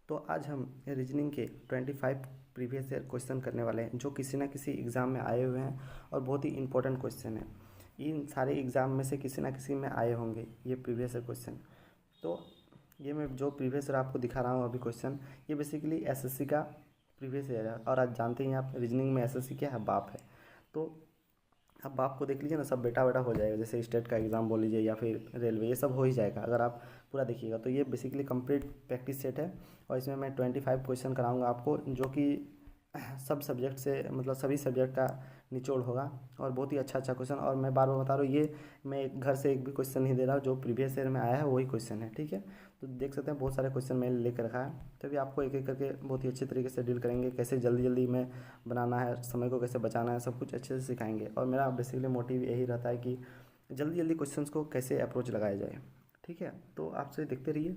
तो आज हम रीजनिंग के 25 प्रीवियस ईयर क्वेश्चन करने वाले हैं जो किसी ना किसी एग्ज़ाम में आए हुए हैं और बहुत ही इंपॉर्टेंट क्वेश्चन है। इन सारे एग्ज़ाम में से किसी ना किसी में आए होंगे ये प्रीवियस ईयर क्वेश्चन। तो ये मैं जो प्रीवियस ईयर आपको दिखा रहा हूँ अभी क्वेश्चन, ये बेसिकली एसएससी का प्रीवियस ईयर है। और आज जानते हैं आप रीजनिंग में एसएससी क्या है, बाप है। तो अब आपको देख लीजिए ना, सब बेटा बेटा हो जाएगा। जैसे स्टेट का एग्ज़ाम बोल लीजिए या फिर रेलवे, ये सब हो ही जाएगा अगर आप पूरा देखिएगा। तो ये बेसिकली कंप्लीट प्रैक्टिस सेट है और इसमें मैं 25 क्वेश्चन कराऊंगा आपको, जो कि सब सब्जेक्ट से मतलब सभी सब्जेक्ट का निचोड़ होगा और बहुत ही अच्छा अच्छा क्वेश्चन। और मैं बार बार बता रहा हूँ, ये मैं घर से एक भी क्वेश्चन नहीं दे रहा हूँ, जो प्रीवियस ईयर में आया है वही क्वेश्चन है, ठीक है। तो देख सकते हैं बहुत सारे क्वेश्चन मैंने लेकर रखा है। तो अभी आपको एक एक करके बहुत ही अच्छे तरीके से डील करेंगे, कैसे जल्दी जल्दी में बनाना है, समय को कैसे बचाना है, सब कुछ अच्छे से सिखाएंगे। और मेरा बेसिकली मोटिव यही रहता है कि जल्दी जल्दी क्वेश्चंस को कैसे अप्रोच लगाया जाए, ठीक है। तो आपसे देखते रहिए,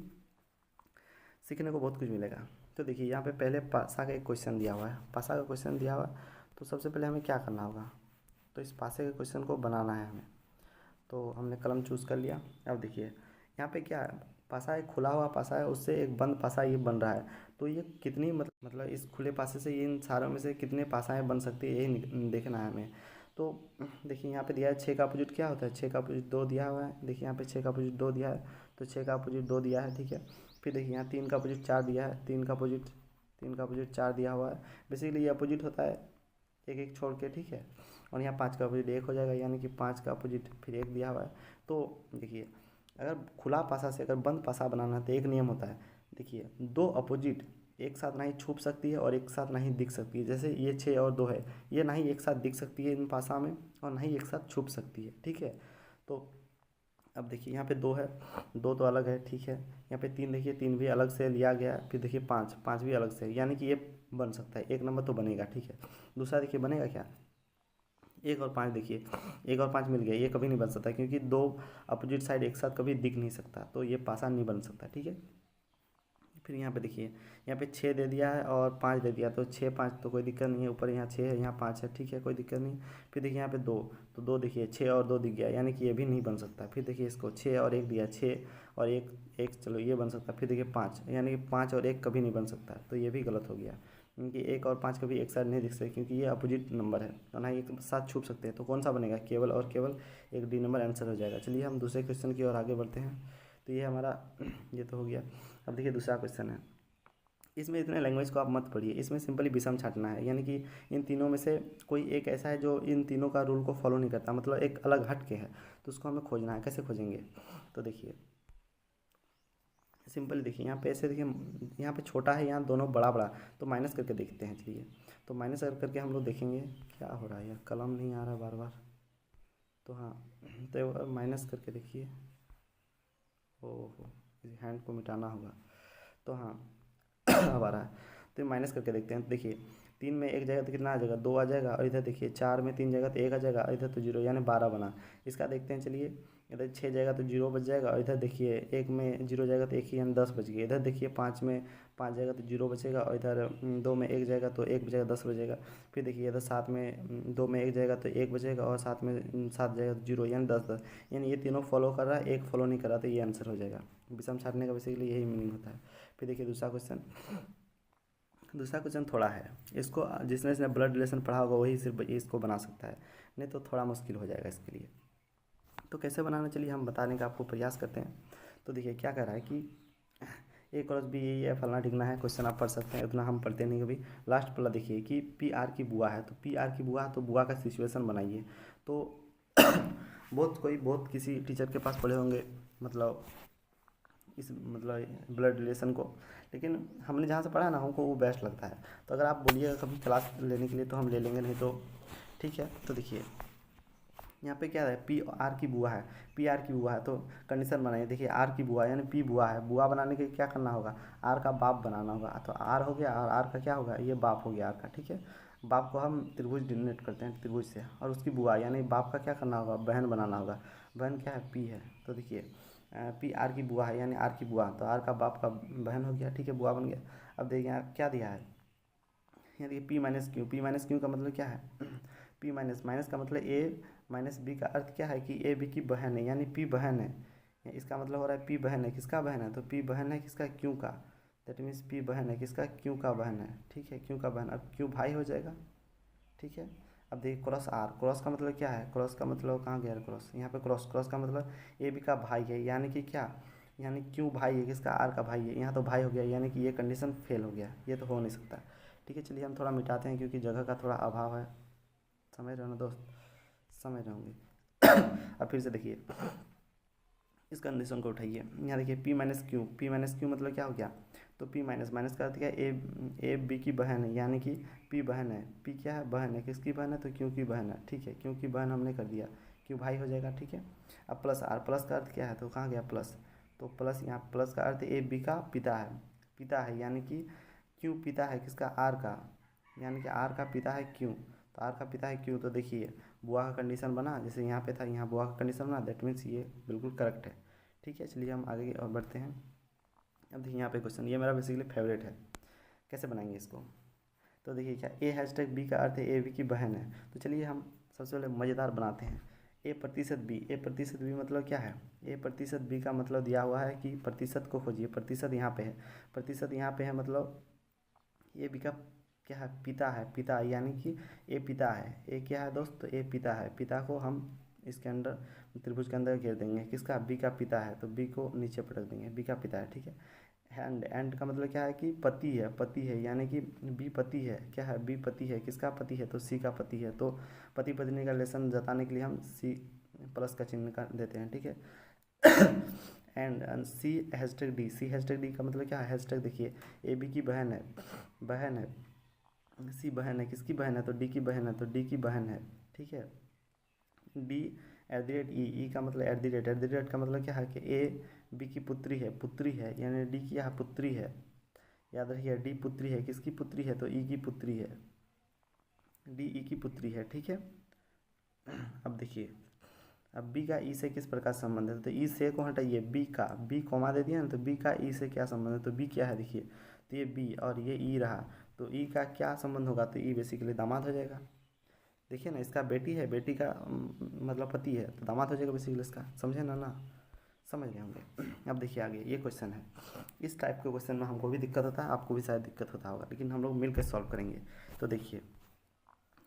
सीखने को बहुत कुछ मिलेगा। तो देखिए यहाँ पे पहले पासा का एक क्वेश्चन दिया हुआ है, पासा का क्वेश्चन दिया हुआ है। तो सबसे पहले हमें क्या करना होगा, तो इस पासे के क्वेश्चन को बनाना है हमें। तो हमने कलम चूज़ कर लिया। अब देखिए यहाँ पे क्या है, पासा एक खुला हुआ पासा है, उससे एक बंद पासा ये बन रहा है। तो ये कितनी मतलब इस खुले पासे से इन सारों में से कितने पासाएँ बन सकती है, यही देखना है हमें। तो देखिए यहाँ पे दिया है 6 का अपोजिट क्या होता है, 6 का अपोजिट 2 दिया हुआ है। देखिए यहाँ पे 6 का अपोजिट 2 दिया है, तो 6 का अपोजिट 2 दिया है, ठीक है। फिर देखिए यहाँ 3 का अपोजिट 4 दिया है, 3 का अपोजिट 4 दिया हुआ है। बेसिकली ये अपोजिट होता है एक एक छोड़ के, ठीक है। और यहाँ 5 का अपोजिट 1 हो जाएगा, यानी कि 5 का अपोजिट फिर 1 दिया हुआ है। तो देखिए अगर खुला पासा से अगर बंद पासा बनाना है तो एक नियम होता है। देखिए दो अपोजिट एक साथ ना ही छुप सकती है और एक साथ ना ही दिख सकती है। जैसे ये 6 और 2 है, ये ना ही एक साथ दिख सकती है इन पासा में और ना ही एक साथ छुप सकती है, ठीक है। तो अब देखिए यहाँ पे 2 है, 2 तो अलग है, ठीक है। यहाँ पे 3 देखिए, 3 भी अलग से लिया गया है। फिर देखिए 5, 5 भी अलग से है, यानी कि ये बन सकता है, एक नंबर तो बनेगा, ठीक है। दूसरा देखिए बनेगा क्या, 1 और 5। देखिए 1 और 5 मिल गया, ये कभी नहीं बन सकता क्योंकि दो अपोजिट साइड एक साथ कभी दिख नहीं सकता, तो ये पासा नहीं बन सकता, ठीक है। फिर यहाँ पे देखिए, यहाँ पे 6 दे दिया है और 5 दे दिया, तो 6 5 तो कोई दिक्कत नहीं है। ऊपर यहाँ 6 है, यहाँ 5 है, ठीक है, कोई दिक्कत नहीं। फिर देखिए यहाँ पे 2, तो 2 देखिए 6 और 2 दिख गया, यानी कि ये भी नहीं बन सकता। फिर देखिए इसको 6 और 1 दिया, 6 और 1 1, चलो ये बन सकता है। फिर देखिए 5, यानी कि 5 और 1 कभी नहीं बन सकता, तो ये भी गलत हो गया क्योंकि 1 और 5 कभी एक साथ नहीं दिख सकते क्योंकि ये अपोजिट नंबर है और ना एक साथ छुप सकते हैं। तो कौन सा बनेगा, केवल और केवल एक डी नंबर आंसर हो जाएगा। चलिए हम दूसरे क्वेश्चन की ओर आगे बढ़ते हैं। तो ये हमारा ये तो हो गया। अब देखिए दूसरा क्वेश्चन है, इसमें इतने लैंग्वेज को आप मत पढ़िए, इसमें सिंपली विषम छाटना है। यानी कि इन तीनों में से कोई एक ऐसा है जो इन तीनों का रूल को फॉलो नहीं करता, मतलब एक अलग हट के है, तो उसको हमें खोजना है। कैसे खोजेंगे, तो देखिए सिंपल, देखिए यहाँ पे ऐसे, देखिए यहाँ पे छोटा है, यहाँ दोनों बड़ा बड़ा, तो माइनस करके देखते हैं। चलिए तो माइनस करके हम लोग देखेंगे क्या हो रहा है। यार कलम नहीं आ रहा बार बार, तो हाँ, तो माइनस करके देखिए। ओहो, इस हैंड को मिटाना होगा। तो हाँ अब आ रहा है, तो माइनस करके देखते हैं। तो देखिए 3 में एक जगह तो कितना आ जाएगा, 2 आ जाएगा। और इधर देखिए 4 में 3 जगह तो 1 आ जाएगा, और इधर तो 0, यानी 12 बना। इसका देखते हैं, चलिए इधर 6 जाएगा तो 0 बच जाएगा, और इधर देखिए 1 में 0 जाएगा तो 1 ही, यानी 10 बच गया। इधर देखिए 5 में 5 जाएगा तो 0 बचेगा, और इधर 2 में 1 जाएगा तो 1 बचेगा, 10 बचेगा। फिर देखिए इधर 7 में 2 में 1 जाएगा तो 1 बचेगा, और 7 में 7 जाएगा तो 0, यानी 10 10, यानी ये तीनों फॉलो कर रहा है, एक फॉलो नहीं कर रहा, तो ये आंसर हो जाएगा। विषम छाटने का बेसिकली यही मीनिंग होता है। फिर देखिए दूसरा क्वेश्चन थोड़ा है, इसको जिसने ब्लड रिलेशन पढ़ा होगा वही सिर्फ इसको बना सकता है, नहीं तो थोड़ा मुश्किल हो जाएगा इसके लिए। तो कैसे बनाना, चलिए हम बताने का आपको प्रयास करते हैं। तो देखिए क्या कह रहा है कि ए क्रॉस बी ये फलना ठिकना है, क्वेश्चन आप पढ़ सकते हैं, उतना हम पढ़ते नहीं कभी। लास्ट वाला देखिए कि पी आर की बुआ है, तो पी आर की बुआ है तो बुआ का सिचुएशन बनाइए। तो बहुत किसी टीचर के पास पढ़े होंगे, मतलब इस मतलब ब्लड रिलेशन को, लेकिन हमने जहाँ से पढ़ा ना हमको वो बेस्ट लगता है। तो अगर आप बोलिएगा कभी क्लास लेने के लिए तो हम ले लेंगे, नहीं तो ठीक है। तो देखिए यहाँ पे क्या है, पी आर की बुआ है, पी आर की बुआ है, तो कंडीशन बनाइए। देखिए आर की बुआ यानी पी बुआ है, बुआ बनाने के लिए क्या करना होगा, आर का बाप बनाना होगा। तो आर हो गया और आर का क्या होगा, ये बाप हो गया आर का, ठीक है। बाप को हम त्रिभुज डिनोट करते हैं त्रिभुज से, और उसकी बुआ यानी बाप का क्या करना होगा, बहन बनाना होगा। बहन क्या है, पी है। तो देखिए पी आर की बुआ है यानी आर की बुआ, तो आर का बाप का बहन हो गया, ठीक है, बुआ बन गया। अब देखिए यहाँ क्या दिया है, यहाँ देखिए P minus Q, P minus Q का मतलब क्या है, पी माइनस माइनस का मतलब ए माइनस बी का अर्थ क्या है कि ए बी की बहन है, यानी पी बहन है। इसका मतलब हो रहा है पी बहन है, किसका बहन है, तो पी बहन है किसका, क्यू का। दैट मीन्स पी बहन है किसका, क्यू का बहन है, ठीक है, क्यू का बहन। अब क्यू भाई हो जाएगा, ठीक है। अब देखिए क्रॉस आर, क्रॉस का मतलब क्या है, क्रॉस का मतलब कहाँ गया क्रॉस, यहाँ पे क्रॉस, क्रॉस का मतलब ए बी का भाई है, यानी कि क्या, यानी क्यू भाई है किसका, आर का भाई है। यहाँ तो भाई हो गया, यानी कि ये कंडीशन फेल हो गया, ये तो हो नहीं सकता, ठीक है। चलिए हम थोड़ा मिटाते हैं क्योंकि जगह का थोड़ा अभाव है, समझ रहे हो ना दोस्त, समझ रहे होंगे। अब फिर से देखिए इस कंडीशन को उठाइए, यहाँ देखिए P minus Q, P minus Q मतलब क्या हो गया, तो पी माइनस, माइनस का अर्थ क्या है, ए बी की बहन है, यानी कि पी बहन है, पी क्या है, बहन है, किसकी बहन है, तो क्यू की बहन है, ठीक है, क्यू की बहन हमने कर दिया, क्यू भाई हो जाएगा, ठीक है। अब प्लस आर, प्लस का अर्थ क्या है, तो कहाँ गया प्लस, तो प्लस यहाँ प्लस का अर्थ ए बी का पिता है, पिता है, यानी कि क्यू पिता है किसका, आर का, यानी कि आर का पिता है क्यू, तो आर का पिता है क्यू, तो देखिए बुआ का कंडीशन बना, जैसे यहाँ पे था यहाँ बुआ का कंडीशन बना, दैट मीन्स ये बिल्कुल करेक्ट है, ठीक है। चलिए हम आगे और बढ़ते हैं। अब देखिए यहाँ पे क्वेश्चन, ये मेरा बेसिकली फेवरेट है, कैसे बनाएंगे इसको, तो देखिए क्या, ए हैशटैग बी का अर्थ है ए बी की बहन है, तो चलिए हम सबसे पहले मज़ेदार बनाते हैं। ए प्रतिशत बी, ए प्रतिशत बी मतलब क्या है, ए प्रतिशत बी का मतलब दिया हुआ है कि प्रतिशत को खोजिए, प्रतिशत यहाँ पे है, प्रतिशत यहाँ पे है, मतलब ए बी का क्या है, पिता है, पिता यानी कि ए पिता है, ए क्या है दोस्त, तो ए पिता है, पिता को हम इसके अंदर त्रिभुज के अंदर घेर देंगे, किसका, बी का पिता है, तो बी को नीचे पटक देंगे, बी का पिता है, ठीक है। एंड का मतलब क्या है कि पति है, पति है, यानी कि बी पति है, क्या है, बी पति है, किसका पति है, तो सी का पति है, तो पति पत्नी का रिलेशन जताने के लिए हम सी प्लस का चिन्ह का देते हैं, ठीक है। And C hashtag D, C hashtag D का मतलब क्या है, हैशटैग देखिए ए बी की बहन है, बहन है, सी बहन है, किसकी बहन है, तो डी की बहन है, तो डी की बहन है, ठीक है। डी एट द रेट ई का मतलब एट द रेट का मतलब क्या है कि ए बी की पुत्री है, पुत्री है, यानी डी की यहाँ पुत्री है, याद रखिए डी पुत्री है, किसकी पुत्री है, तो ई की पुत्री है, डी ई की पुत्री है, ठीक है। अब देखिए अब बी का ई से किस प्रकार संबंध है, तो ई से को हटाइए, बी का, बी कॉमा दे दिया ना, तो बी का ई से क्या संबंध है, तो बी क्या है देखिए, तो ये बी और ये ई रहा, तो ई का क्या संबंध होगा, तो ई बेसिकली दामाद हो जाएगा, देखिए ना, इसका बेटी है, बेटी का मतलब पति है, तो दामाद हो जाएगा बेसिकली इसका, समझे ना, समझ गए होंगे। अब देखिए आगे ये क्वेश्चन है, इस टाइप के क्वेश्चन में हमको भी दिक्कत होता है, आपको भी शायद दिक्कत होता होगा, लेकिन हम लोग मिलकर सॉल्व करेंगे। तो देखिए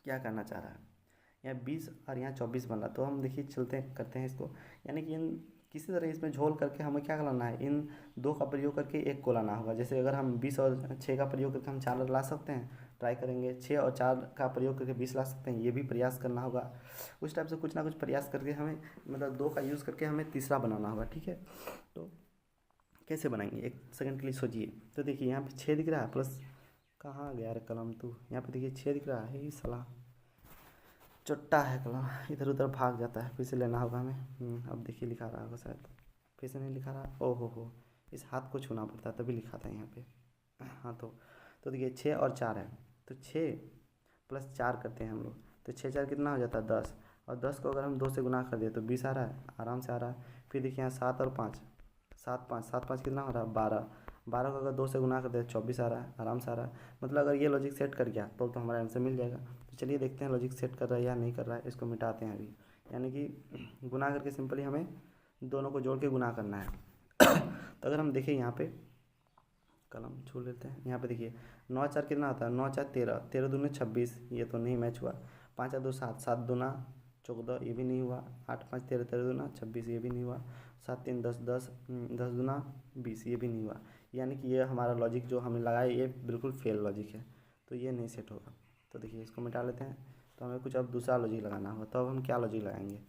क्या करना चाह रहा है, यहाँ 20 और यहाँ 24 बन रहा, तो हम देखिए चलते हैं करते हैं इसको, यानी कि इन किसी तरह इसमें झोल करके हमें क्या लाना है, इन दो का प्रयोग करके एक को लाना होगा। जैसे अगर हम 20 और 6 का प्रयोग करके हम 4 ला सकते हैं, ट्राई करेंगे, 6 और 4 का प्रयोग करके 20 ला सकते हैं, ये भी प्रयास करना होगा। उस टाइप से कुछ ना कुछ प्रयास करके हमें मतलब 2 का यूज़ करके हमें तीसरा बनाना होगा, ठीक है। तो कैसे बनाएंगे, एक सेकंड के लिए सोचिए। तो देखिए यहाँ पे 6 दिख रहा है, प्लस कहाँ गया रे कलम, तो यहाँ पे देखिए 6 दिख रहा है, ये साला चुट्टा है कलम, इधर उधर भाग जाता है, फिर से लेना होगा हमें। अब देखिए लिखा रहा होगा शायद, फिर से नहीं लिखा रहा, ओ हो, इस हाथ को छूना पड़ता है तभी लिखा था यहाँ पे। हाँ तो देखिए 6 और 4 है, तो 6 प्लस 4 करते हैं हम लोग, तो 6 4 कितना हो जाता है 10, और 10 को अगर हम 2 से गुना कर दिए तो 20 आ रहा है, आराम से आ रहा है। फिर देखिए यहाँ 7 और 5, 7 5 कितना हो रहा है 12, 12 को अगर 2 से गुना कर दिया 24 आ रहा है, आराम से आ रहा है। मतलब अगर ये लॉजिक सेट कर गया तो हमारा आंसर मिल जाएगा। तो चलिए देखते हैं लॉजिक सेट कर रहा है या नहीं कर रहा है, इसको मिटाते हैं अभी। यानी कि गुना करके सिंपली हमें दोनों को जोड़ के गुना करना है। तो अगर हम देखें यहाँ पे, कलम छू लेते हैं, यहाँ पे देखिए 9 4 कितना आता है, 9 4 13, 13 दूनी 26, ये तो नहीं मैच हुआ। 5 2 7, 7 दूना 14, ये भी नहीं हुआ। 8 5 13, 13 दूना 26, ये भी नहीं हुआ। 7 3 10, 10 10 दूना 20, ये भी नहीं हुआ। यानी कि ये हमारा लॉजिक जो हमने लगाया ये बिल्कुल फेल लॉजिक है, तो ये नहीं सेट होगा। तो देखिए इसको मिटा लेते हैं, तो हमें कुछ अब दूसरा लॉजिक लगाना होगा। तो अब हम क्या लॉजिक लगाएंगे,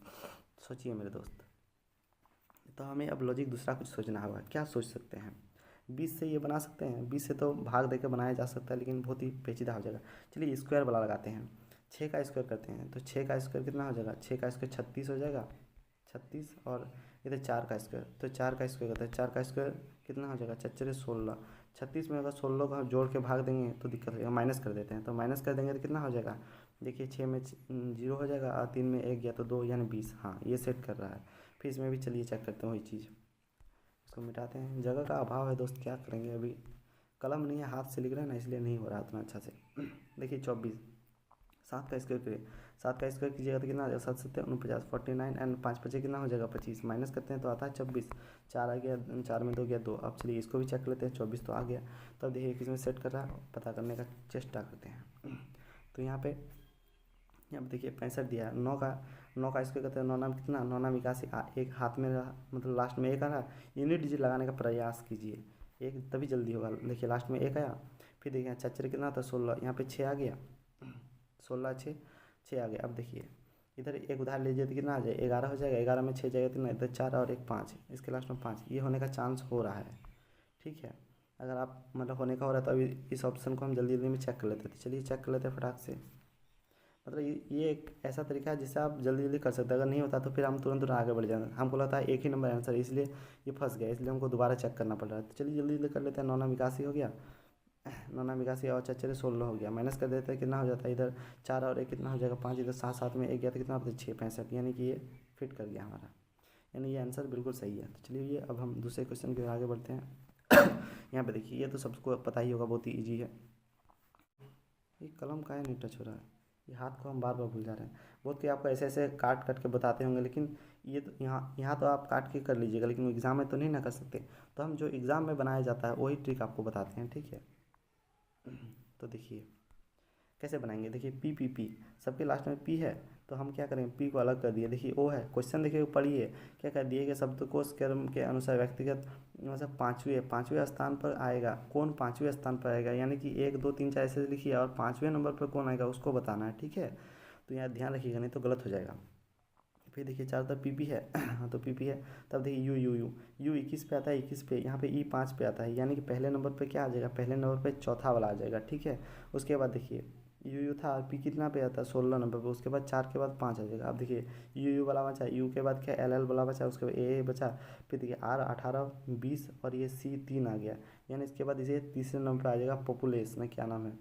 सोचिए मेरे दोस्त। तो हमें अब लॉजिक दूसरा कुछ सोचना होगा, क्या सोच सकते हैं। 20 से ये बना सकते हैं, 20 से तो भाग देकर बनाया जा सकता है, लेकिन बहुत ही पेचीदा हो जाएगा। चलिए स्क्वायर वाला लगाते हैं, 6 का स्क्वायर करते हैं, तो 6 का स्क्वायर कितना हो जाएगा, 6 का स्क्वायर 36 हो जाएगा, 36, और इधर 4 का स्क्वायर, तो 4 का स्क्वायर करते हैं, 4 का स्क्वायर कितना हो जाएगा, 4 16, 36 में अगर 16 को जोड़ के भाग देंगे तो दिक्कत हो जाएगा, माइनस कर देते हैं, तो माइनस कर देंगे तो कितना हो जाएगा, देखिए 6 में 0 हो जाएगा, और 3 में 1 गया तो 2, यानी 20। हाँ ये सेट कर रहा है। फिर इसमें भी चलिए चेक करते हैं वही चीज़, इसको मिटाते हैं। जगह का अभाव है दोस्त, क्या करेंगे, अभी कलम नहीं है, हाथ से लिख रहे हैं ना, इसलिए नहीं हो रहा उतना अच्छा से। देखिए 24, सात का स्क्वायर कीजिएगा तो कितना आ जाएगा, 7 7 49, 49 एंड 5 5 कितना हो जाएगा 25, माइनस करते हैं तो आता है 24, 4 आ गया, 4 में 2 गया 2। अब चलिए इसको भी चेक कर लेते हैं, 24 तो आ गया। तो अब देखिए किसमें सेट कर रहा है, पता करने का चेष्टा करते हैं। तो यहाँ पे देखिए 65 दिया है, 9 का स्क्वायर करते हैं, 9 नाम कितना, 9 नाम 81, एक हाथ में रहा, मतलब लास्ट में एक आ रहा, यूनिट डिजिट लगाने का प्रयास कीजिए, एक तभी जल्दी होगा। देखिए लास्ट में एक आया, फिर देखिए 4 कितना था 16, यहाँ पे 6 आ गया, 16 6 आ गया। अब देखिए इधर एक उधार लीजिए तो कितना आ जाए, 11 हो जाएगा, 11 में 6 जाएगा कितना, इधर 4 और एक 5, इसके लास्ट में 5, ये होने का चांस हो रहा है। ठीक है, अगर आप मतलब होने का हो रहा है तो अभी इस ऑप्शन को हम जल्दी जल्दी में चेक कर लेते थे। चलिए चेक कर लेते हैं फटाक से। मतलब ये एक ऐसा तरीका है जिससे आप जल्दी जल्दी कर सकते हैं, अगर नहीं होता तो फिर हम तुरंत आगे बढ़ जाते हैं। हमको लगता है एक ही नंबर आंसर है, इसलिए ये फंस गया, इसलिए हमको दोबारा चेक करना पड़ रहा है। तो चलिए जल्दी जल्दी कर लेते हैं। 9 नाम 81 हो गया, 9 नाम 81 और 4 16 हो गया, माइनस कर देते हैं कितना हो जाता है, इधर 4 और 1 कितना हो जाएगा 5, इधर 7 7 में 1 गया तो कितना होता है 6 65, यानी कि ये फिट कर गया हमारा, यानी ये आंसर बिल्कुल सही है। तो चलिए ये अब हम दूसरे क्वेश्चन की ओर आगे बढ़ते हैं। यहाँ पे देखिए ये तो सबको पता ही होगा, बहुत ही ईजी है। ये कलम का है नहीं टच हो रहा है, ये हाथ को हम बार बार भूल जा रहे हैं। बहुत कि आपको ऐसे ऐसे काट के बताते होंगे, लेकिन ये तो यहाँ तो आप काट के कर लीजिएगा, लेकिन एग्ज़ाम में तो नहीं ना कर सकते। तो हम जो एग्ज़ाम में बनाया जाता है वही ट्रिक आपको बताते हैं, ठीक है। तो देखिए कैसे बनाएंगे, देखिए पी सबके लास्ट में पी है, तो हम क्या करेंगे, पी को अलग कर दिए। देखिए ओ है, क्वेश्चन देखिए पढ़िए क्या कर दिए कि शब्दकोश क्रम के अनुसार व्यक्तिगत मतलब पाँचवें स्थान पर आएगा, कौन 5वें स्थान पर आएगा, यानी कि 1 2 3 4 ऐसे लिखिए और 5वें नंबर पर कौन आएगा उसको बताना है, ठीक है। तो यहाँ ध्यान रखिएगा, नहीं तो गलत हो जाएगा। फिर देखिए चार तरफ पी है। हाँ तो पी है, तब देखिए यू 21 पे आता है, 21 पे, यहाँ पे ई 5 पे आता है, यानी कि पहले नंबर पे क्या आ जाएगा, पहले नंबर पे चौथा वाला आ जाएगा, ठीक है। उसके बाद देखिए यू था, और पी कितना पे आता है 16 नंबर पे, उसके बाद 4 के बाद 5 आ जाएगा। अब देखिए यू वाला बचा, यू के बाद क्या एल वाला बचा, उसके बाद ए बचा, फिर देखिए आर 18 20 और ये सी 3 आ गया, यानी इसके बाद इसे तीसरे नंबर पर आ जाएगा पॉपुलेशन, क्या नाम है।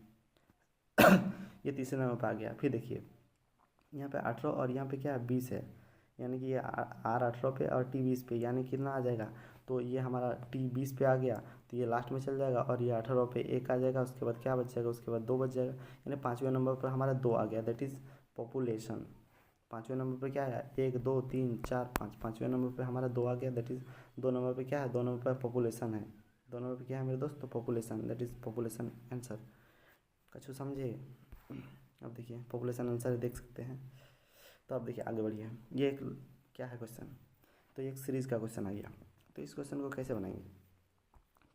ये तीसरे नंबर पर आ गया। फिर देखिए यहाँ पे 18 और यहाँ पे क्या है 20 है, यानी कि ये आर 18 पे और टी 20 पे, यानी कितना आ जाएगा, तो ये हमारा टी 20 पे आ गया, तो ये लास्ट में चल जाएगा, और ये 18 पे 1 आ जाएगा, उसके बाद क्या बच जाएगा, उसके बाद 2 बच जाएगा, यानी 5वें नंबर पर हमारा 2 आ गया, दैट इज़ पॉपुलेशन। 5वें नंबर पर क्या है 1 2 3 4 5, 5वें नंबर पर हमारा 2 आ गया, दैट इज़ 2 नंबर पर क्या है, 2 नंबर पर पॉपुलेशन है, 2 नंबर पर क्या है मेरे दोस्त, तो population, that is population answer. कछु समझे। अब देखिए पॉपुलेशन आंसर देख सकते हैं। तो अब देखिए आगे बढ़िए, ये एक क्या है क्वेश्चन, तो एक सीरीज़ का क्वेश्चन आ गया। तो इस क्वेश्चन को कैसे बनाएंगे,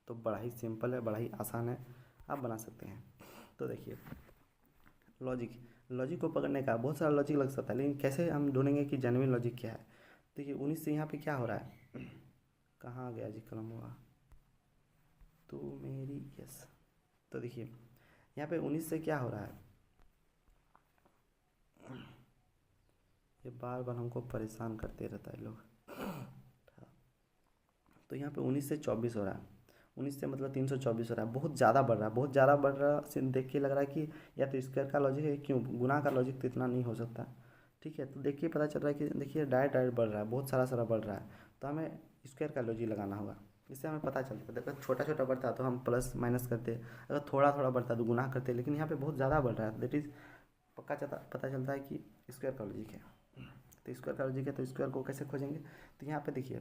तो बड़ा ही सिंपल है, बड़ा ही आसान है, आप बना सकते हैं। तो देखिए लॉजिक को पकड़ने का बहुत सारा लॉजिक लग सकता है, लेकिन कैसे हम ढूंढेंगे कि जेन्युइन लॉजिक क्या है। देखिए 19 से यहाँ पे क्या हो रहा है, कहाँ गया जी कलम हुआ तो मेरी, यस। तो देखिए यहाँ पे 19 से क्या हो रहा है, ये बार बार हमको परेशान करते रहता है लोग। तो यहाँ पे 19 से 24 हो रहा है, 19 से मतलब 324 हो रहा है, बहुत ज़्यादा बढ़ रहा है, बहुत ज़्यादा बढ़ रहा है। देख के लग रहा है कि या तो स्क्वायर का लॉजिक है, क्यों गुना का लॉजिक तो इतना नहीं हो सकता, ठीक है। तो देखिए पता चल रहा है कि देखिए डायरेक्ट बढ़ रहा है, बहुत सारा बढ़ रहा है, तो हमें स्क्वायर का लॉजिक लगाना होगा। इससे हमें पता चलता है, अगर छोटा छोटा बढ़ता है तो हम प्लस माइनस करते, अगर थोड़ा थोड़ा बढ़ता है तो गुना करते, लेकिन यहाँ पे बहुत ज़्यादा बढ़ रहा है, दैट इज़ पक्का पता चलता है कि स्क्वायर का लॉजिक है। तो स्क्वायर का लॉजिक है, तो स्क्वायर को कैसे खोजेंगे, तो यहाँ पे देखिए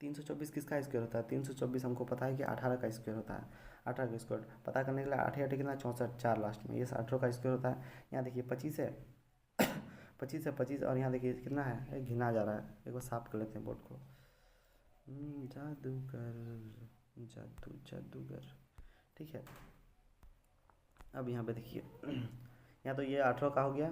324 किसका स्क्वायर होता है, 324 हमको पता है कि 18 का स्क्वायर होता है। 18 का स्क्वायर पता करने के लिए 8 8 कितना 64, 4 लास्ट में, ये 18 का स्क्वायर होता है। यहाँ देखिए 25 है, 25 और यहाँ देखिए कितना है, घिना जा रहा है, एक बार साफ कर लेते हैं बोर्ड को। जादूगर, ठीक है। अब यहाँ पे देखिए यहाँ तो ये 18 का हो गया,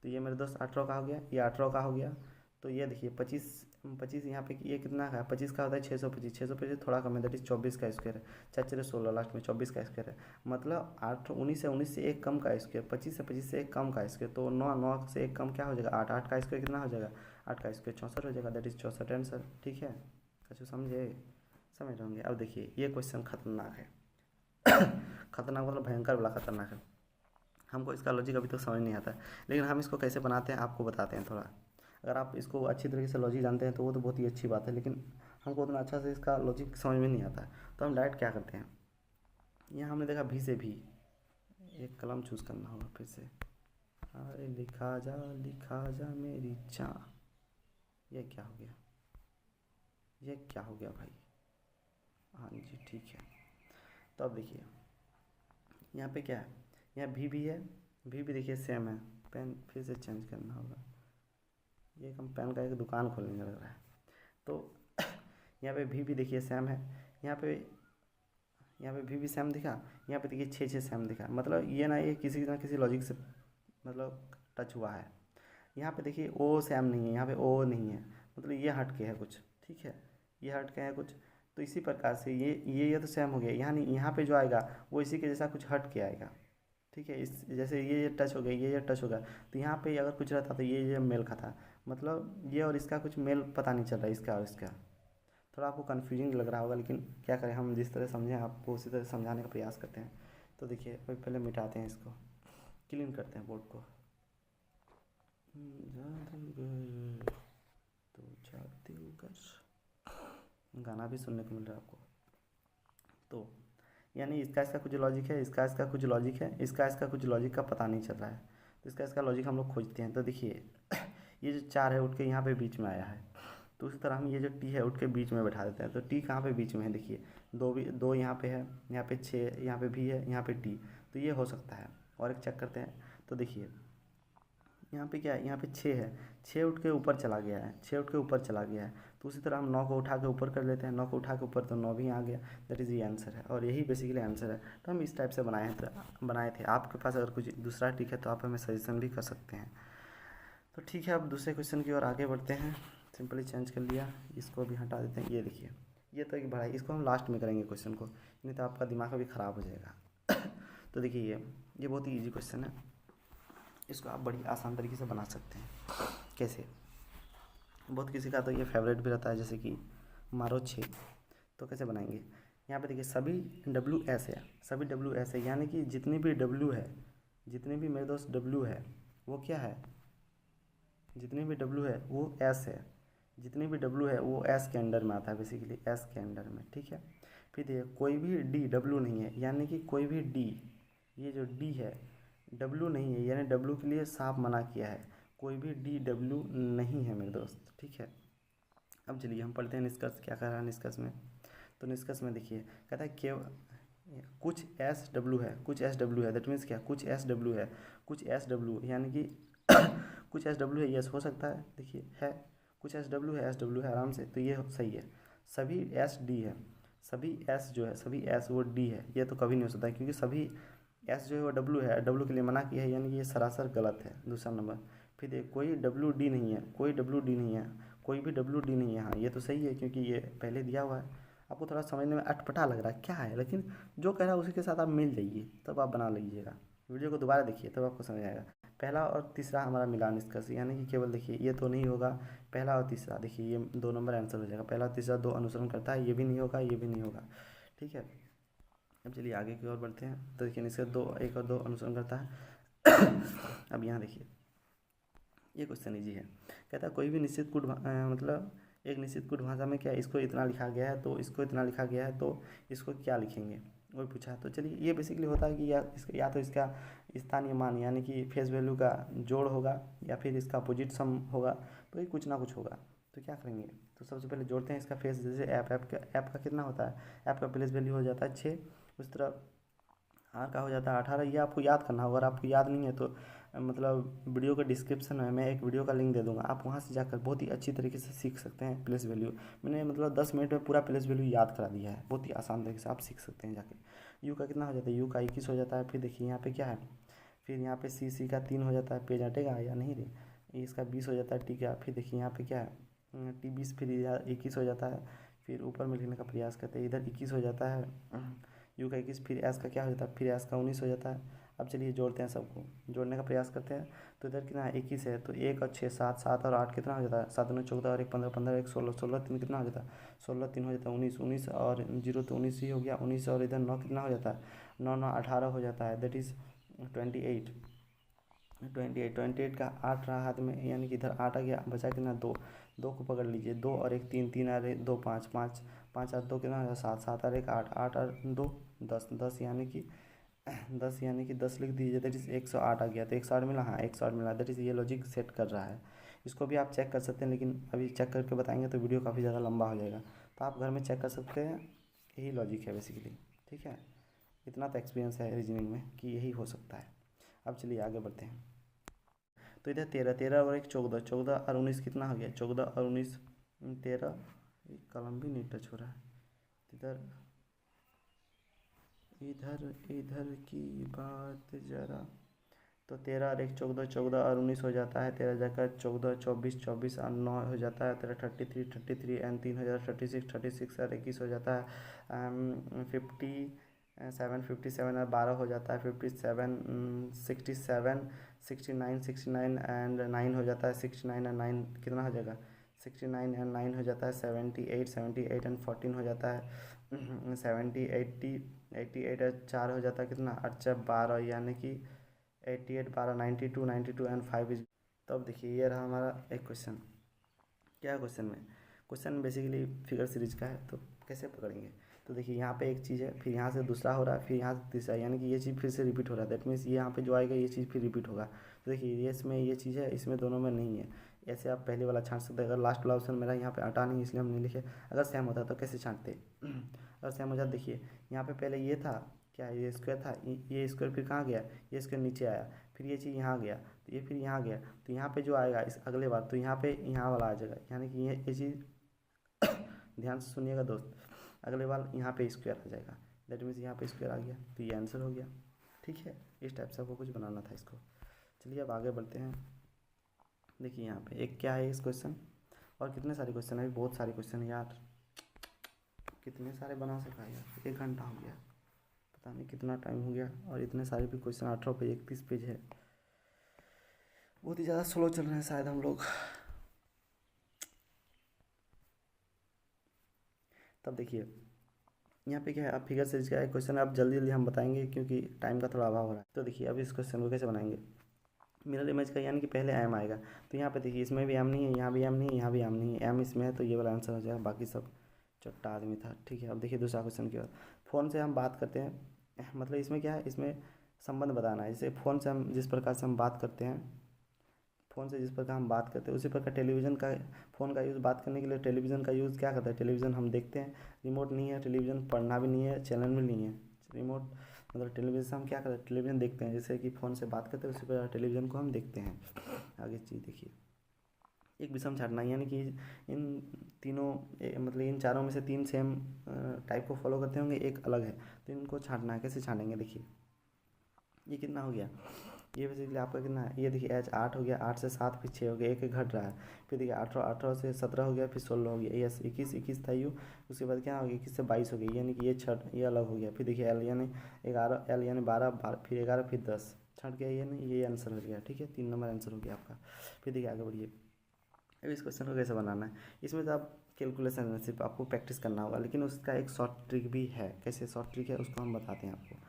तो ये मेरे दोस्त 18 का हो गया, ये 18 का हो गया। तो ये देखिए 25 यहाँ पे ये कितना का है, 25 का होता है 625 थोड़ा कम है, दैट इज 24 का स्क्वायर है, 4 16 लास्ट में 24 का स्क्वायर है, मतलब 19 से 1 कम का स्क्वायर, 25 से 1 कम का स्क्वायर, तो 9 से 1 कम क्या हो जाएगा 8 का स्क्वायर कितना हो जाएगा, 8 का स्क्वायर 64 हो जाएगा, दैट इज 64 आंसर, ठीक है। कुछ समझ रहे होंगे। अब देखिए ये क्वेश्चन खतरनाक है। खतरनाक मतलब भयंकर वाला खतरनाक है, हमको इसका लॉजिक अभी तक समझ नहीं आता है, लेकिन हम इसको कैसे बनाते हैं आपको बताते हैं थोड़ा। अगर आप इसको अच्छी तरीके से लॉजिक जानते हैं तो वो तो बहुत ही अच्छी बात है, लेकिन हमको उतना अच्छा से इसका लॉजिक समझ में नहीं आता है, तो हम डायरेक्ट क्या करते हैं, यहाँ हमने देखा भी से भी, एक कलम चूज़ करना होगा फिर से। अरे लिखा जा मेरी चाँ, ये क्या हो गया, ये क्या हो गया भाई। हाँ जी ठीक है। तो अब देखिए यहाँ पे क्या है, यहाँ भी है, भी देखिए सेम है। पेन फिर से चेंज करना होगा, ये हम पेन का एक दुकान खोलने लग रहा है। तो यहाँ पे भी देखिए सेम है, यहाँ पे भी सेम दिखा, यहाँ पे देखिए 6 सेम दिखा। मतलब ये ना, ये किसी ना किसी लॉजिक से मतलब टच हुआ है। यहाँ पे देखिए ओ सेम नहीं है, यहाँ पे ओ नहीं है, मतलब ये हट के है कुछ, ठीक है, ये हट के है कुछ। तो इसी प्रकार से ये तो सेम हो गया, यहाँ नहीं, यहाँ पे जो आएगा वो इसी के जैसा कुछ हट के आएगा, ठीक है। इस जैसे ये टच हो गया, ये टच हो गया, तो यहाँ पे अगर कुछ रहता तो ये मेल खाता, मतलब ये और इसका कुछ मेल पता नहीं चल रहा है, इसका और इसका। थोड़ा आपको कन्फ्यूजिंग लग रहा होगा, लेकिन क्या करें, हम जिस तरह समझें आपको उसी तरह समझाने का प्रयास करते हैं। तो देखिए पहले मिटाते हैं इसको, क्लीन करते हैं बोर्ड को। तो गाना भी सुनने को मिल रहा है आपको। तो यानी इसका कुछ लॉजिक है, इसका कुछ लॉजिक है, इसका कुछ लॉजिक का पता नहीं चल रहा है। तो इसका लॉजिक हम लोग खोजते हैं। तो देखिए ये जो 4 है उठ के यहाँ पे बीच में आया है, तो उसी तरह हम ये जो टी है उठ के बीच में बैठा देते हैं। तो टी कहाँ पे बीच में है, देखिए दो यहाँ पे है, यहाँ पे 6, यहाँ पे भी है, यहाँ पे टी, तो ये हो सकता है। और एक चेक करते हैं, तो देखिए यहाँ पे क्या है, यहाँ पे 6 है, 6 उठ के ऊपर चला गया है, 6 उठ के ऊपर चला गया है। तो उसी तरह हम 9 को उठा के ऊपर कर लेते हैं, 9 को उठा के ऊपर, तो 9 भी आ गया। दैट इज़ ये आंसर है, और यही बेसिकली आंसर है। तो हम इस टाइप से बनाए थे। आपके पास अगर कुछ दूसरा ट्रिक है तो आप हमें सजेशन भी कर सकते हैं। तो ठीक है, अब दूसरे क्वेश्चन की ओर आगे बढ़ते हैं। सिंपली चेंज कर लिया, इसको भी हटा देते हैं। ये देखिए, ये तो एक बड़ा है, इसको हम लास्ट में करेंगे क्वेश्चन को, नहीं तो आपका दिमाग भी ख़राब हो जाएगा। तो देखिए ये बहुत ही ईजी क्वेश्चन है, इसको आप बड़ी आसान तरीके से बना सकते हैं। कैसे, बहुत किसी का तो ये फेवरेट भी रहता है, जैसे कि मारो 6, तो कैसे बनाएंगे। यहाँ पे देखिए सभी WS है, सभी WS है, यानी कि जितनी भी W है, जितने भी मेरे दोस्त W है वो क्या है, जितनी भी W है वो S है, जितनी भी W है वो S के अंडर में आता है, बेसिकली S के अंडर में, ठीक है। फिर देखिए कोई भी D W नहीं है, यानी कि कोई भी D, ये जो D है W नहीं है, यानी W के लिए साफ मना किया है, कोई भी D W नहीं है मेरे दोस्त, ठीक है। अब चलिए हम पढ़ते हैं निष्कर्ष, क्या कह रहा है निष्कर्ष में। तो निष्कर्ष में देखिए कहता है कुछ SW है, कुछ SW है, दैट मीन्स क्या, कुछ SW है, कुछ SW यानी कि कुछ SW है, यस हो सकता है, देखिए है कुछ SW है, SW है आराम से, तो ये सही है। सभी SD है, सभी S जो है, सभी S वो D है, ये तो कभी नहीं हो सकता है, क्योंकि सभी S जो है वो W है, W के लिए मना किया है, यानी कि ये सरासर गलत है, दूसरा नंबर। फिर देखिए कोई WD नहीं है, कोई WD नहीं है, कोई भी WD नहीं है, हाँ ये तो सही है, क्योंकि ये पहले दिया हुआ है। आपको थोड़ा समझने में अटपटा लग रहा है क्या है, लेकिन जो कह रहा है उसी के साथ आप मिल जाइए, तब आप बना लीजिएगा। वीडियो को दोबारा देखिए तब आपको समझ आएगा। पहला और तीसरा हमारा मिला निष्कर्ष, यानी कि केवल देखिए ये तो नहीं होगा, पहला और तीसरा, देखिए ये 2 नंबर आंसर हो जाएगा। पहला और तीसरा 2 अनुसरण करता है, ये भी नहीं होगा, ये भी नहीं होगा, ठीक है। अब चलिए आगे की ओर बढ़ते हैं। तो देखिए निष्कर्ष 2, 1 और 2 अनुसरण करता है। अब यहाँ देखिए ये क्वेश्चन ईजी है, कहता है कोई भी निश्चित कूट मतलब एक निश्चित कूट भाषा में क्या इसको इतना लिखा गया है, तो इसको इतना लिखा गया है, तो इसको क्या लिखेंगे, वो पूछा। तो चलिए ये बेसिकली होता है कि या तो इसका स्थानीय मान यानी कि फेस वैल्यू का जोड़ होगा, या फिर इसका अपोजिट सम होगा, तो ये कुछ ना कुछ होगा। तो क्या करेंगे, तो सबसे पहले जोड़ते हैं इसका फेस, जैसे ऐप का कितना होता है, ऐप का प्लेस वैल्यू हो जाता है 6, उस तरह आर का हो जाता है 18। ये आपको याद करना होगा, अगर आपको याद नहीं है तो मतलब वीडियो के डिस्क्रिप्शन में मैं एक वीडियो का लिंक दे दूंगा, आप वहाँ से जाकर बहुत ही अच्छी तरीके से सीख सकते हैं प्लेस वैल्यू। मैंने मतलब 10 मिनट में पूरा प्लेस वैल्यू याद करा दिया है, बहुत ही आसान तरीके से आप सीख सकते हैं जाके। यू का कितना हो जाता है, यू का 21 हो जाता है। फिर देखिए यहाँ पे क्या है, फिर यहाँ पे सी का 3 हो जाता है, पेज हटेगा या नहीं रे, इसका 20 हो जाता है, टी का। फिर देखिए यहाँ पे क्या है, टी 20, फिर 21 हो जाता है। फिर ऊपर में लिखने का प्रयास करते हैं, इधर 21 हो जाता है, यू का 21, फिर एस का क्या हो जाता है, फिर एस का 19 हो जाता है। अब चलिए जोड़ते हैं, सबको जोड़ने का प्रयास करते हैं। तो इधर कितना है, 21 है, तो 1 और 6 7, 7 और 8 कितना हो जाता है, 7 9 14 और 1 15, 15 1 16, 16 3 कितना हो जाता है, 16 3 हो जाता है 19, 19 और 0 तो 19 ही हो गया, 19 और इधर 9 कितना हो जाता है, 9 9 18 हो जाता है, दैट इज़ 28 का 8 रहा हाथ में, यानी कि इधर 8 आ गया, बचा कितना 2, दो को पकड़ लीजिए, दो और एक तीन, तीन और एक दो पाँच, पाँच पाँच और दो कितना हो गया सात, सात और एक आठ, आठ और दो दस, दस यानी कि 10 लिख दीजिए, दैट इज़ 108 आ गया। तो 108 मिला, हाँ 108 मिला, दैट इज़ ये लॉजिक सेट कर रहा है। इसको भी आप चेक कर सकते हैं, लेकिन अभी चेक करके बताएंगे तो वीडियो काफ़ी ज़्यादा लंबा हो जाएगा। तो आप घर में चेक कर सकते हैं, यही लॉजिक है बेसिकली। ठीक है, इतना तो एक्सपीरियंस है रीजनिंग में कि यही हो सकता है। अब चलिए आगे बढ़ते हैं। तो इधर 13, 13 और एक 14, 14 और 19 कितना हो गया, 14 और 19 13, कलम भी नहीं टच हो रहा है इधर, इधर इधर की बात ज़रा। तो 13 और एक 14, 14 और 19 हो जाता है, 13 जाकर 14, 24, 24 और 9 हो जाता है, 13 33, 33 एंड 3 हो जाता है 36, 36 और 21 हो जाता है 57, 57 और 12 हो जाता है 57, 67, 69, 69 एंड 9 हो जाता है 69 और 9 कितना हो जाएगा 69 एंड 9 हो जाता है 78, 78 एंड 14 हो जाता है 70, 80, 88 और 4 हो जाता है कितना अच्छा 12, यानी कि 88, 12, 92, 92 एंड 5 इज। तो अब देखिए ये रहा हमारा एक क्वेश्चन। क्या है क्वेश्चन में, क्वेश्चन बेसिकली फिगर सीरीज का है, तो कैसे पकड़ेंगे। तो देखिए यहाँ पे एक चीज़ है, फिर यहाँ से दूसरा हो रहा है, फिर यहाँ से तीसरा, यानी कि ये चीज़ फिर से रिपीट हो रहा है, दैट मीन्स ये यहाँ पे जो आएगा ये चीज़ फिर रिपीट होगा। तो देखिए ये इसमें ये चीज़ है, इसमें दोनों में नहीं है। ऐसे आप पहले वाला छांट सकते हैं। अगर लास्ट वाला ऑप्शन मेरा यहाँ पे हटा नहीं इसलिए हम नहीं लिखे। अगर सेम होता तो कैसे छांटते अगर सेम हो जाता, देखिए यहाँ पे पहले ये था, क्या ये स्क्वायर था, ये स्क्वायर फिर कहाँ गया, ये स्क्वायर नीचे आया, फिर ये चीज़ यहाँ गया, तो ये फिर यहाँ गया, तो यहाँ पे जो आएगा इस अगले बार, तो यहाँ पे यहाँ वाला आ जाएगा, यानी कि ये चीज़ ध्यान से सुनिएगा दोस्त, अगले बार यहाँ पे स्क्वायर आ जाएगा, दैट मीन्स यहाँ पे स्क्वायर आ गया, तो ये आंसर हो गया। ठीक है, इस टाइप से आपको कुछ बनाना था इसको। चलिए अब आगे बढ़ते हैं। देखिए यहाँ पे एक क्या है इस क्वेश्चन, और कितने सारे क्वेश्चन है, बहुत सारे क्वेश्चन यार, कितने सारे बना सका यार, 1 घंटा हो गया, पता नहीं कितना टाइम हो गया, और इतने सारे भी क्वेश्चन, 18 पेज 31 पेज है, बहुत ही ज़्यादा स्लो चल रहे हैं शायद हम लोग। तब देखिए यहाँ पे क्या है, आप फिगर सीरीज का है क्वेश्चन, आप जल्दी जल्दी हम बताएंगे क्योंकि टाइम का थोड़ा अभाव हो रहा है। तो देखिए अब इस क्वेश्चन को कैसे बनाएंगे, मिरर इमेज का, यानी कि पहले एम आएगा, तो यहाँ पे देखिए इसमें भी एम नहीं है, यहाँ भी एम नहीं है, यहाँ भी एम नहीं है, एम इसमें है तो ये वाला आंसर हो जाएगा, बाकी सब चट्टा आदमी था। ठीक है, अब देखिए दूसरा क्वेश्चन की ओर, फ़ोन से हम बात करते हैं, मतलब इसमें क्या है, इसमें संबंध बताना है। जैसे फ़ोन से हम जिस प्रकार से हम बात करते हैं, फ़ोन से जिस प्रकार हम बात करते हैं उसी प्रकार टेलीविज़न का, फ़ोन का यूज़ बात करने के लिए टेलीविज़न का यूज़ क्या करता है, टेलीविज़न हम देखते हैं, रिमोट नहीं है टेलीविज़न, पढ़ना भी नहीं है, चैनल भी नहीं है, रिमोट मतलब टेलीविज़न से हम क्या करते हैं, टेलीविज़न देखते हैं, जैसे कि फ़ोन से बात करते हैं उसी प्रकार टेलीविज़न को हम देखते हैं। आगे चीज़ देखिए, एक विषम छाटना, यानी कि इन तीनों मतलब इन चारों में से 3 सेम टाइप को फॉलो करते होंगे, एक अलग है, तो इनको छाटना है। कैसे छाटेंगे, देखिए ये कितना हो गया, ये बेसिकली आपका कितना है, ये देखिए एच 8 हो गया, 8 से 7 फिर 6 हो गया, एक एक घट रहा है, फिर देखिए 18, 18 से 17 हो गया, फिर 16 हो गया, यस 21, 21 था यू, उसके बाद क्या हो गया 21 से 22 हो गई, यानी कि ये छठ ये अलग हो गया, फिर देखिए एल यानी 11, एल यानी 12, फिर 11, फिर 10 छट गया, ये नहीं ये आंसर हो गया। ठीक है, 3 नंबर आंसर हो गया आपका। फिर देखिए आगे बढ़िए, अब इस क्वेश्चन को कैसे बनाना है, इसमें तो आप कैलकुलेशन सिर्फ आपको प्रैक्टिस करना होगा, लेकिन उसका एक शॉर्ट ट्रिक भी है। कैसे शॉर्ट ट्रिक है उसको हम बताते हैं आपको।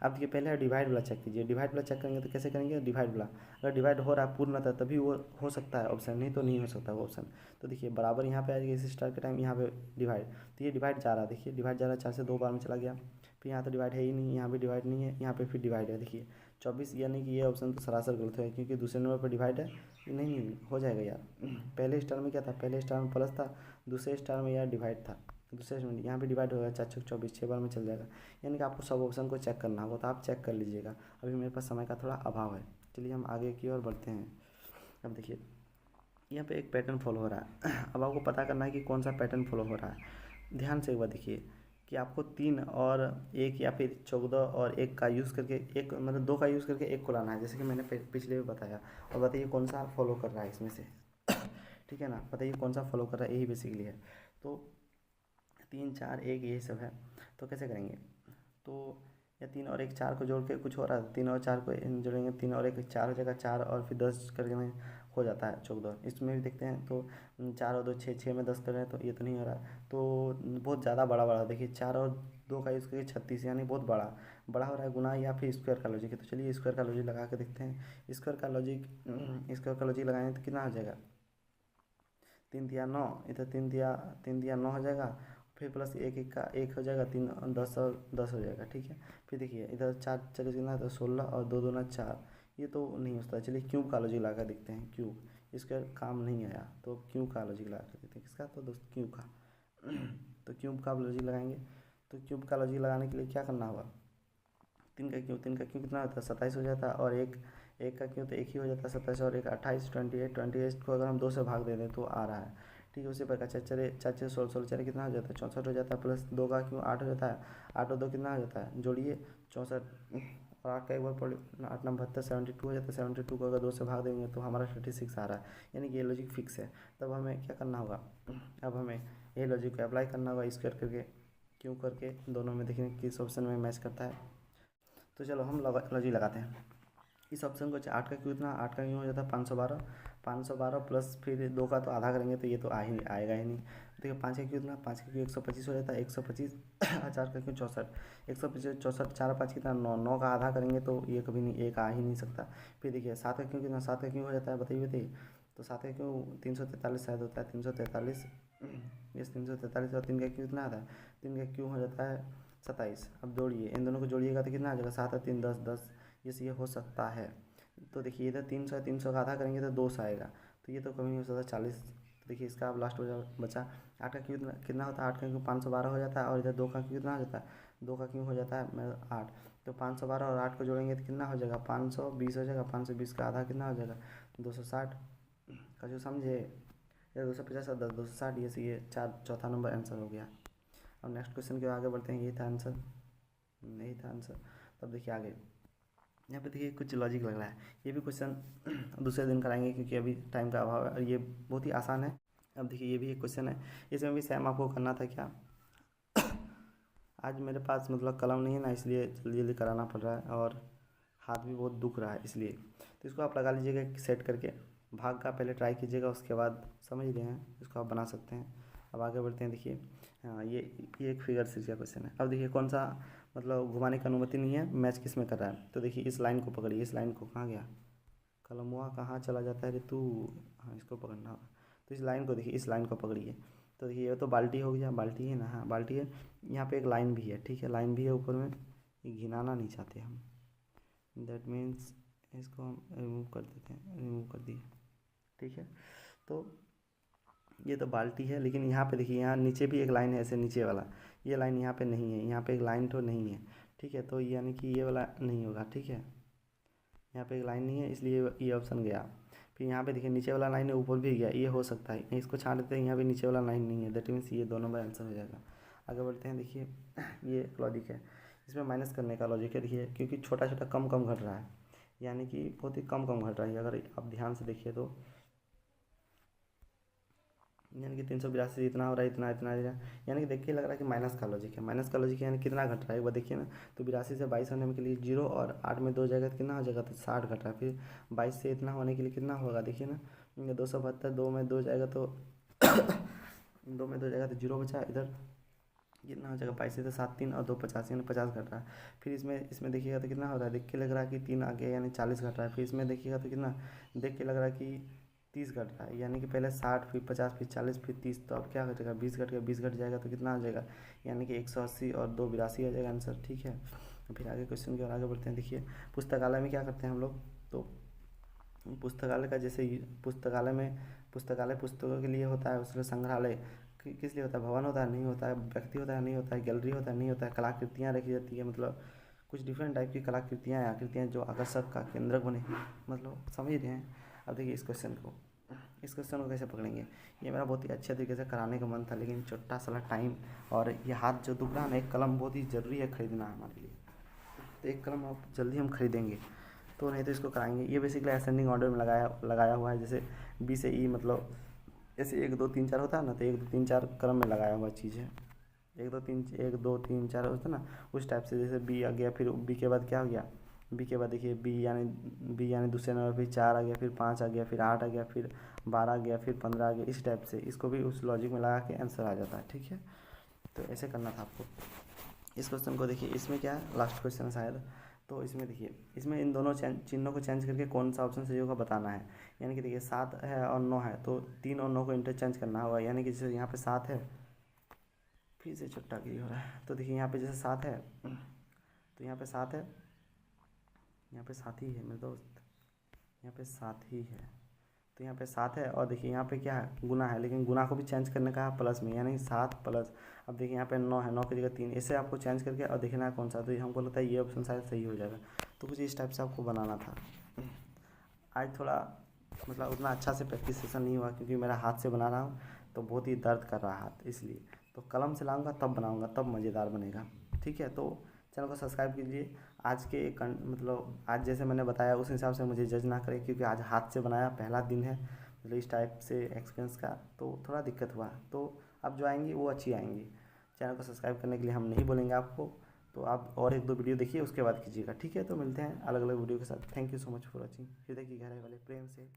अब देखिए पहले डिवाइड वाला चेक कीजिए, डिवाइड वाला चेक करेंगे तो कैसे करेंगे, डिवाइड वाला अगर डिवाइड हो रहा है पूर्णतः तभी वो हो सकता है ऑप्शन, नहीं तो नहीं हो सकता वो ऑप्शन। तो देखिए बराबर यहाँ पे आ जाएगा, इस स्टार के टाइम यहाँ पे डिवाइड, तो ये डिवाइड जा रहा है, देखिए डिवाइड जा रहा है, 4 से 2 बार में चला गया, फिर यहाँ तो डिवाइड है ही नहीं, यहाँ भी डिवाइड नहीं है, यहाँ पे फिर डिवाइड है, देखिए 24, यानी कि ये ऑप्शन तो सरासर गलत है, क्योंकि दूसरे नंबर पर डिवाइड है, नहीं नहीं हो जाएगा यार। पहले स्टार में क्या था, पहले स्टार में प्लस था, दूसरे स्टार में यार डिवाइड था, दूसरे में यहाँ पे डिवाइड होगा, 4 छक 24, 6 बार में चल जाएगा, यानी कि आपको सब ऑप्शन को चेक करना होगा, तो आप चेक कर लीजिएगा, अभी मेरे पास समय का थोड़ा अभाव है। चलिए हम आगे की ओर बढ़ते हैं। अब देखिए यहाँ पे एक पैटर्न फॉलो हो रहा है, अब आपको पता करना है कि कौन सा पैटर्न फॉलो हो रहा है। ध्यान से एक बार देखिए कि आपको 3 और 1 या फिर 14 और 1 का यूज़ करके, एक मतलब 2 का यूज़ करके 1 को लाना है, जैसे कि मैंने पिछले भी बताया, और बताइए कौन सा फॉलो कर रहा है इसमें से। ठीक है ना, बताइए कौन सा फॉलो कर रहा है, यही बेसिकली है। तो 3, 4, 1 यही सब है, तो कैसे करेंगे, तो या 3 और 1 4 को जोड़ के कुछ हो रहा है, 3 और 4 को जोड़ेंगे, 3 और 1 4 हो जाएगा, 4 और फिर 10 करके में हो जाता है 14। इसमें भी देखते हैं तो 4 और 2 6, 6 में 10 कर रहे हैं, तो ये तो नहीं हो रहा, तो बहुत ज़्यादा बड़ा बड़ा देखिए, 4 और 2 का यूज़ करके 36, यानी बहुत बड़ा बड़ा हो रहा है, गुना या फिर स्क्वायर का लॉजिक है। तो चलिए स्क्वायर का लॉजिक लगा के देखते हैं, स्क्वायर का लॉजिक लगाएंगे तो कितना आ जाएगा, 3 दिया 9, इधर 3 दिया 9 हो जाएगा, फिर प्लस एक एक का 1 हो जाएगा, 3 10 और 10 हो जाएगा, ठीक है। फिर देखिए इधर 4 चले कितना तो 16 और 2 दूना 4, ये तो नहीं हो सकता। चलिए क्यूब का लॉजिक लगा कर देखते हैं। क्यूब इसका काम नहीं आया तो क्यूब का लॉजिक लगा कर देखते हैं। किसका? तो दोस्त क्यूब का। तो क्यूब का लॉजिक लगाएंगे। तो क्यूब का लॉजिक लगाने के लिए क्या करना होगा? 3 का क्यूब कितना होता है? 27 हो जाता है, और एक का क्यूब तो एक ही हो जाता है 27, और एक 28, 28 को अगर हम 2 से भाग दे दें तो आ रहा है, ठीक है। उसी प्रकार 4 4 16 4 कितना हो जाता है? 64 हो जाता है, प्लस 2 का क्यों 8 हो जाता है, 8 और 2 कितना हो जाता है? जोड़िए 64, और 8 का एक बार पढ़, 8 9 72, 72 हो जाता है। 72 को अगर 2 से भाग देंगे तो हमारा 36 आ रहा है, यानी कि ये लॉजिक फिक्स है। तब हमें क्या करना होगा? अब हमें ये लॉजिक को अप्लाई करना होगा, स्क्वायर करके क्यों करके दोनों में देखेंगे किस ऑप्शन में मैच करता है। तो चलो हम लॉजिक लगाते हैं। इस ऑप्शन को 8 का क्यों इतना, 8 का क्यों हो जाता है 512, 512 प्लस फिर 2 का तो आधा करेंगे तो ये तो आएगा ही नहीं। देखिए 5 का क्यों इतना, 5 का क्यों 125 हो जाता है, 125 4 का क्यों 64, 125 64, 4 5 कितना 9, 9 का आधा करेंगे तो ये कभी नहीं, एक आ ही नहीं सकता। फिर देखिए 7 का क्यों कितना, 7 का क्यों हो जाता है बताइए। तो 7 का क्यों 343 शायद होता है, 343, यस 343, और 3 का क्यों कितना आता है, 3 का क्यों हो जाता है 27। अब जोड़िए, इन दोनों को जोड़िएगा तो कितना आ जाएगा? 7 और 3 10 10, ये हो सकता है। तो देखिए इधर 300 है, 300 का आधा करेंगे तो 2 से आएगा, तो ये तो कभी नहीं हो सकता 40। तो देखिए इसका अब लास्ट बचा 8 का क्यों कितना होता है, 8 का क्यों 512 हो जाता है, और इधर 2 का क्यों कितना हो जाता है, 2 का क्यों हो जाता है 8। तो 512 और 8 को जोड़ेंगे तो कितना हो जाएगा? 520 हो जाएगा। 520 का आधा कितना हो जाएगा? 260 का, जो समझे, या 250 और 10 260, ये चौथा नंबर आंसर हो गया। अब नेक्स्ट क्वेश्चन के आगे बढ़ते हैं। यही था आंसर? नहीं था आंसर। तब देखिए आगे, यहाँ पे देखिए कुछ लॉजिक लग रहा है। ये भी क्वेश्चन दूसरे दिन कराएंगे क्योंकि अभी टाइम का अभाव है, और ये बहुत ही आसान है। अब देखिए ये भी एक क्वेश्चन है, इसमें भी सेम आपको करना था क्या। आज मेरे पास मतलब कलम नहीं है ना, इसलिए जल्दी जल्दी कराना पड़ रहा है, और हाथ भी बहुत दुख रहा है इसलिए। तो इसको आप लगा लीजिएगा सेट करके, भाग का पहले ट्राई कीजिएगा, उसके बाद समझ रहे हैं इसको आप बना सकते हैं। अब आगे बढ़ते हैं। देखिए हाँ, ये एक फिगर सीरीज का क्वेश्चन है। अब देखिए कौन सा मतलब घुमाने की अनुमति नहीं है, मैच किस में कर रहा है। तो देखिए इस लाइन को पकड़िए, इस लाइन को, कहाँ गया कलम, हुआ कहाँ चला जाता है रे तू। हाँ इसको पकड़ना होगा। तो इस लाइन को देखिए, इस लाइन को पकड़िए। तो देखिए ये तो बाल्टी हो गया, बाल्टी है ना, हाँ बाल्टी है। यहाँ पे एक लाइन भी है, ठीक है, लाइन भी है ऊपर में, ये घिनाना नहीं चाहते हम, दैट मीन्स इसको हम रिमूव कर देते हैं, रिमूव कर दिए, ठीक है। तो ये तो बाल्टी है, लेकिन यहाँ पे देखिए यहाँ नीचे भी एक लाइन है, ऐसे नीचे वाला, ये लाइन यहाँ पे नहीं है, यहाँ पे एक लाइन तो नहीं है, ठीक है। तो यानी कि ये वाला नहीं होगा, ठीक है। यहाँ पे एक लाइन नहीं है, इसलिए ये ऑप्शन गया। फिर यहाँ पे देखिए नीचे वाला लाइन है, ऊपर भी गया, ये हो सकता है, इसको छाड़ देते हैं। यहाँ पे नीचे वाला लाइन नहीं है, दैट मीन्स ये 2 नंबर आंसर हो जाएगा। आगे बढ़ते हैं। देखिए ये एक लॉजिक है, इसमें माइनस करने का लॉजिक है। देखिए क्योंकि छोटा छोटा कम कम घट रहा है, यानी कि बहुत ही कम कम घट रहा है, अगर आप ध्यान से देखिए तो, यानी कि 382 इतना हो रहा है, इतना इतना इतना, यानी कि देखिए लग रहा है कि माइनस का लॉजिक है। माइनस का लॉजिक है यानी कितना घट रहा है, वो देखिए ना। तो 82 से 22 होने के लिए 0 और 8 में 2 जाएगा तो कितना हो जाएगा, तो 60 घट रहा है। फिर 22 से इतना होने के लिए कितना होगा, देखिए ना, 272, 2 में 2 जाएगा तो 2 में 2 जाएगा तो 0 बचा। इधर कितना हो जाएगा, 22 से 7 3 और 2 50, यानी 50 घट रहा है। फिर इसमें देखिएगा तो कितना हो रहा है, देख के लग रहा है कि 3 आ गया, यानी 40 घट रहा है। फिर इसमें देखिएगा तो कितना, देख के लग रहा है कि 30 घट रहा है, यानी कि पहले 60 फिर 50 फिर 40 फिर 30, तो अब क्या घटेगा, 20 घट गया, 20 घट जाएगा तो कितना आ जाएगा, यानी कि 180 और 2 82 आ जाएगा आंसर, ठीक है। फिर आगे क्वेश्चन की ओर आगे बढ़ते हैं। देखिए पुस्तकालय में क्या करते हैं हम लोग, तो पुस्तकालय का जैसे पुस्तकालय पुस्तकों के लिए होता है, उसमें संग्रहालय किस लिए होता है, भवन होता है नहीं होता है, व्यक्ति होता है नहीं होता है, गैलरी होता है नहीं होता है, कलाकृतियाँ रखी जाती है, मतलब कुछ डिफरेंट टाइप की कलाकृतियाँ या आकृतियाँ जो आकर्षक का केंद्र बने, मतलब समझ रहे हैं। अब देखिए इस क्वेश्चन को कैसे पकड़ेंगे। ये मेरा बहुत ही अच्छे तरीके से कराने का मन था, लेकिन छोटा सा टाइम और ये हाथ जो दुख रहा है ना, एक कलम बहुत ही ज़रूरी है खरीदना हमारे लिए, तो एक कलम आप जल्दी हम खरीदेंगे, तो नहीं तो इसको कराएंगे। ये बेसिकली असेंडिंग ऑर्डर में लगाया हुआ है, जैसे बी से ई, मतलब ऐसे 1 2 3 4 होता है ना, तो 1 2 3 4 क्रम में लगाया हुआ चीज़ है। 1 2 3 4 होता है ना, उस टाइप से। जैसे बी आ गया, फिर बी के बाद क्या हो गया, बी के बाद देखिए बी यानी दूसरे नंबर फिर 4 आ गया, फिर 5 आ गया, फिर 8 आ गया, फिर 12 आ गया, फिर 15 आ गया, इस टाइप से इसको भी उस लॉजिक में लगा के आंसर आ जाता है, ठीक है। तो ऐसे करना था आपको। इस क्वेश्चन को देखिए, इसमें क्या है, लास्ट क्वेश्चन है शायद, तो इसमें देखिए, इसमें इन दोनों चिन्हों को चेंज करके कौन सा ऑप्शन सही होगा बताना है। यानी कि देखिए 7 है और 9 है, तो 3 और 9 को इंटरचेंज करना होगा। यानी कि जैसे यहाँ पे 7 है, फिर से चुट्टा की हो रहा है, तो देखिए यहाँ पे जैसे 7 है, तो यहाँ पे 7 है, यहाँ पे 7 ही है मेरे दोस्त, यहाँ पे 7 ही है, तो यहाँ पे 7 है। और देखिए यहाँ पे क्या है, गुना है, लेकिन गुना को भी चेंज करने का है प्लस में, यानी 7 प्लस। अब देखिए यहाँ पे 9 है, 9 की जगह 3, ऐसे आपको चेंज करके और देखना है कौन सा। तो हमको लगता है ये ऑप्शन शायद सही हो जाएगा। तो कुछ इस टाइप से आपको बनाना था। आज थोड़ा मतलब उतना अच्छा से प्रैक्टिस सेशन नहीं हुआ, क्योंकि मेरा हाथ से बना रहा हूँ तो बहुत ही दर्द कर रहा है हाथ, इसलिए। तो कलम से लाऊंगा तब बनाऊंगा, तब मज़ेदार बनेगा। ठीक है, तो चैनल को सब्सक्राइब कीजिए। आज के मतलब आज जैसे मैंने बताया उस हिसाब से मुझे जज ना करें, क्योंकि आज हाथ से बनाया, पहला दिन है मतलब इस टाइप से एक्सपीरियंस का, तो थोड़ा दिक्कत हुआ। तो अब जो आएंगी वो अच्छी आएंगी। चैनल को सब्सक्राइब करने के लिए हम नहीं बोलेंगे आपको, तो आप और 1-2 वीडियो देखिए, उसके बाद कीजिएगा। ठीक है, तो मिलते हैं अलग अलग वीडियो के साथ। Thank you so much for watching. हृदय की गहराई वाले प्रेम से।